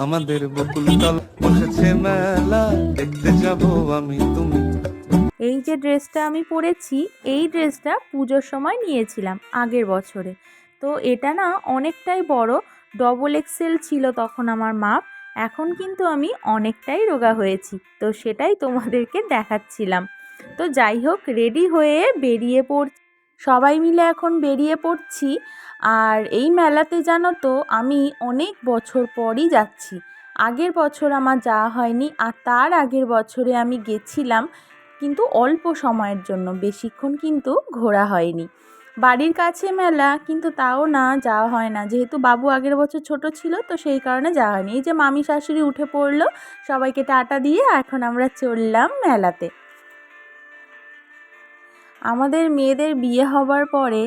আমাদের বকুলতল বসেছে মেলা, দেখতে যাব আমি তুমি। এই যে ড্রেসটা আমি পরেছি, এই ড্রেসটা পুজোর সময় নিয়েছিলাম আগের বছরে। তো এটা না অনেকটাই বড়, ডবল এক্সেল ছিল তখন আমার মাপ। এখন কিন্তু আমি অনেকটাই রোগা হয়েছি, তো সেটাই তোমাদেরকে দেখাচ্ছিলাম। তো যাই হোক, রেডি হয়ে বেরিয়ে পড়ছি, সবাই মিলে এখন বেরিয়ে পড়ছি। আর এই মেলাতে জানো তো আমি অনেক বছর পরই যাচ্ছি। আগের বছর আমার যাওয়া হয়নি, আর তার আগের বছরে আমি গেছিলাম কিন্তু অল্প সময়ের জন্য, বেশিক্ষণ কিন্তু ঘোরা হয়নি। বাড়ির কাছে মেলা, কিন্তু তাও না যাওয়া হয় না, যেহেতু বাবু আগের বছর ছোট ছিল, তো সেই কারণে যাওয়া হয়নি। এই যে মামি শাশুড়ি উঠে পড়লো, সবাইকে টাটা দিয়ে এখন আমরা চললাম মেলাতে। আমাদের মেয়েদের বিয়ে হবার পরে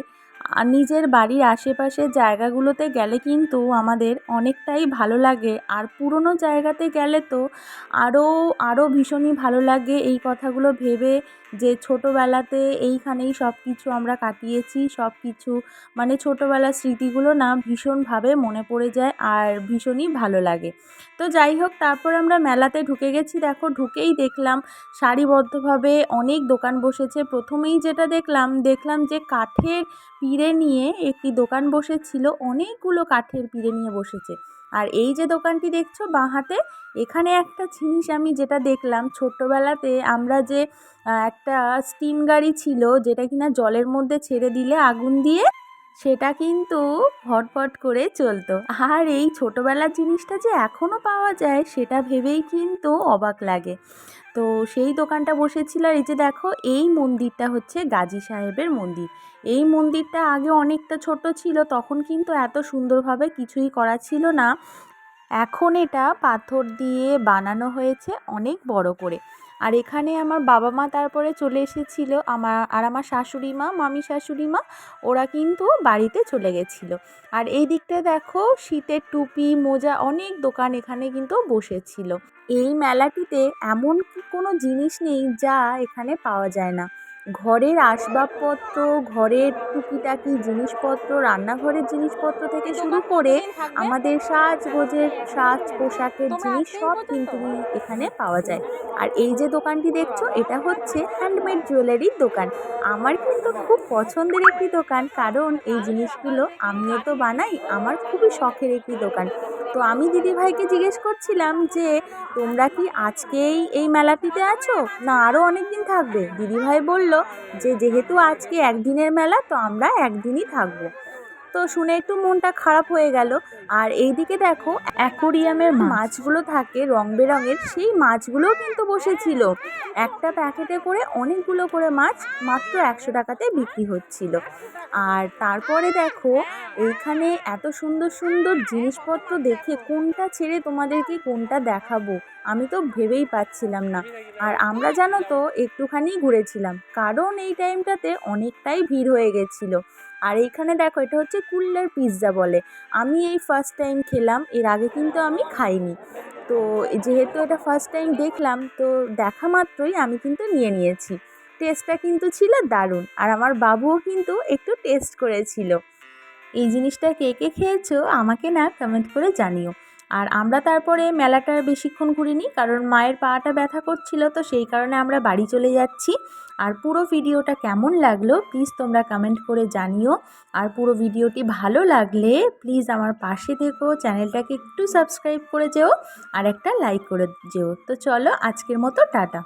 নিজের বাড়ির আশেপাশের জায়গাগুলোতে গেলে কিন্তু আমাদের অনেকটাই ভালো লাগে। আর পুরনো জায়গাতে গেলে তো আরও আরও ভীষণই ভালো লাগে এই কথাগুলো ভেবে, যে ছোটোবেলাতে এইখানেই সব কিছু আমরা কাটিয়েছি, সব কিছু মানে ছোটোবেলার স্মৃতিগুলো না ভীষণভাবে মনে পড়ে যায় আর ভীষণই ভালো লাগে। তো যাই হোক, তারপর আমরা মেলাতে ঢুকে গেছি। দেখো, ঢুকেই দেখলাম সারিবদ্ধভাবে অনেক দোকান বসেছে। প্রথমেই যেটা দেখলাম যে কাঠের পিঁড়ে নিয়ে একটি দোকান বসেছিল, অনেকগুলো কাঠের পিঁড়ে নিয়ে বসেছে। আর এই যে দোকানটি দেখছো বাঁ হাতে, এখানে একটা জিনিস আমি যেটা দেখলাম, ছোট্টবেলাতে আমরা যে একটা স্টিম গাড়ি ছিল, যেটা কিনা জলের মধ্যে ছেড়ে দিলে আগুন দিয়ে সেটা কিন্তু ফটফট করে চলতো। আর এই ছোটোবেলার জিনিসটা যে এখনও পাওয়া যায় সেটা ভেবেই কিন্তু অবাক লাগে। তো সেই দোকানটা বসেছিল। আর এই যে দেখো, এই মন্দিরটা হচ্ছে গাজী সাহেবের মন্দির। এই মন্দিরটা আগে অনেকটা ছোট ছিল, তখন কিন্তু এত সুন্দরভাবে কিছুই করা ছিল না। এখন এটা পাথর দিয়ে বানানো হয়েছে অনেক বড় করে। আর এখানে আমার বাবা মা তারপরে চলে এসেছিল, আমার শাশুড়ি মা, মামি শাশুড়ি মা, ওরা কিন্তু বাড়িতে চলে গেছিলো। আর এই দিকটায় দেখো, শীতের টুপি, মোজা, অনেক দোকান এখানে কিন্তু বসেছিল। এই মেলাটিতে এমন কি কোনো জিনিস নেই যা এখানে পাওয়া যায় না। ঘরের আসবাবপত্র, ঘরের টুকিটাকি জিনিসপত্র, রান্নাঘরের জিনিসপত্র থেকে শুরু করে আমাদের সাজগোজের সাজ পোশাকের জিনিস সব কিন্তু এখানে পাওয়া যায়। আর এই যে দোকানটি দেখছো, এটা হচ্ছে হ্যান্ডমেড জুয়েলারির দোকান। আমার কিন্তু খুব পছন্দের একটি দোকান, কারণ এই জিনিসগুলো আমিও তো বানাই, আমার খুবই শখের একটি দোকান। তো আমি দিদিভাইকে জিজ্ঞেস করছিলাম যে তোমরা কি আজকেই এই মেলাটিতে আছো, না আরও অনেক দিন থাকবে? দিদিভাই বলল যে যেহেতু আজকে একদিনের মেলা, তো আমরা একদিনই থাকবো। তো শুনে একটু মনটা খারাপ হয়ে গেল। আর এইদিকে দেখো, অ্যাকোরিয়ামের মাছগুলো থাকে রং বেরঙের, সেই মাছগুলোও কিন্তু বসেছিল। একটা প্যাকেটে করে অনেকগুলো করে মাছ মাত্র 100 টাকাতে বিক্রি হচ্ছিল। আর তারপরে দেখো, এইখানে এত সুন্দর সুন্দর জিনিসপত্র দেখে কোনটা ছেড়ে তোমাদেরকে কোনটা দেখাবো আমি তো ভেবেই পাচ্ছিলাম না। আর আমরা জানো তো একটুখানি ঘুরেছিলাম, কারণ এই টাইমটাতে অনেকটাই ভিড় হয়ে গেছিলো। আর এইখানে দেখো, এটা হচ্ছে কুল্লার পিৎজা বলে। আমি এই ফার্স্ট টাইম খেলাম, এর আগে কিন্তু আমি খাইনি। তো যেহেতু এটা ফার্স্ট টাইম দেখলাম, তো দেখা মাত্রই আমি কিন্তু নিয়ে নিয়েছি। টেস্টটা কিন্তু ছিল দারুণ, আর আমার বাবুও কিন্তু একটু টেস্ট করেছিল। এই জিনিসটা কে কে খেয়েছো আমাকে না কমেন্ট করে জানিও। আর আমরা তারপরে মেলাটা বেশিক্ষণ ঘুরিনি, কারণ মায়ের পাটা ব্যথা করছিল, তো সেই কারণে আমরা বাড়ি চলে যাচ্ছি। আর পুরো ভিডিওটা কেমন লাগলো প্লিজ তোমরা কমেন্ট করে জানিও। আর পুরো ভিডিওটি ভালো লাগলে প্লিজ আমার পাশে থেকো, চ্যানেলটাকে একটু সাবস্ক্রাইব করে যেও আর একটা লাইক করে যেও। তো চলো, আজকের মতো টাটা।